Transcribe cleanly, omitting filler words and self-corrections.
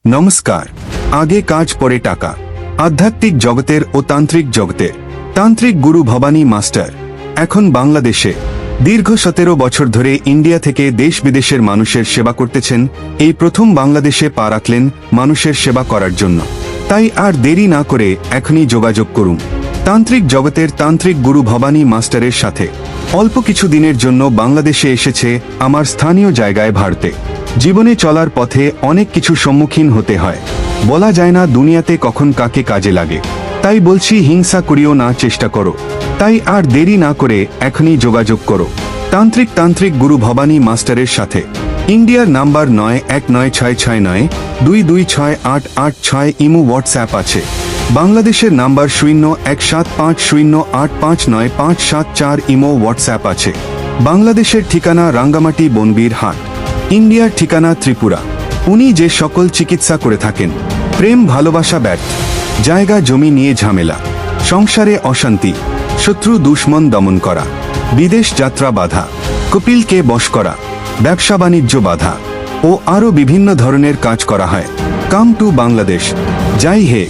নমস্কার। আগে কাজ পরে টাকা, আধ্যাত্মিক জগতের ও তান্ত্রিক জগতের তান্ত্রিক গুরু ভবানী মাস্টার এখন বাংলাদেশে দীর্ঘ 17 বছর ধরে ইন্ডিয়া থেকে দেশ বিদেশের মানুষের সেবা করতেছেন। এই প্রথম বাংলাদেশে পা রাখলেন মানুষের সেবা করার জন্য। তাই আর দেরি না করে এখনই যোগাযোগ করুন তান্ত্রিক জগতের তান্ত্রিক গুরু ভবানী মাস্টারের সাথে। অল্প কিছু দিনের জন্য বাংলাদেশে এসেছে আমার স্থানীয় জায়গায় ভারতে। জীবনে চলার পথে অনেক কিছু সম্মুখীন হতে হয়, বলা যায় না দুনিয়াতে কখন কাকে কাজে লাগে। তাই বলছি, হিংসা করিও না, চেষ্টা করো। তাই আর দেরি না করে এখনই যোগাযোগ করো তান্ত্রিক গুরু ভবানী মাস্টারের সাথে। ইন্ডিয়ার নাম্বার 919669226886 ইমো হোয়াটসঅ্যাপ আছে। বাংলাদেশের নাম্বার 0175085957 ইমো হোয়াটসঅ্যাপ আছে। বাংলাদেশের ঠিকানা রাঙ্গামাটি বনবীর হাট, ইন্ডিয়ার ঠিকানা ত্রিপুরা। উনি যে সকল চিকিৎসা করে থাকেন, প্রেম ভালোবাসা ব্যর্থ, জায়গা জমি নিয়ে ঝামেলা, সংসারে অশান্তি, শত্রু দুশ্মন দমন করা, বিদেশ যাত্রা বাধা, কপিলকে বশ করা, ব্যবসা বাণিজ্য বাধা ও আরও বিভিন্ন ধরনের কাজ করা হয়। Come to Bangladesh. জয় হে।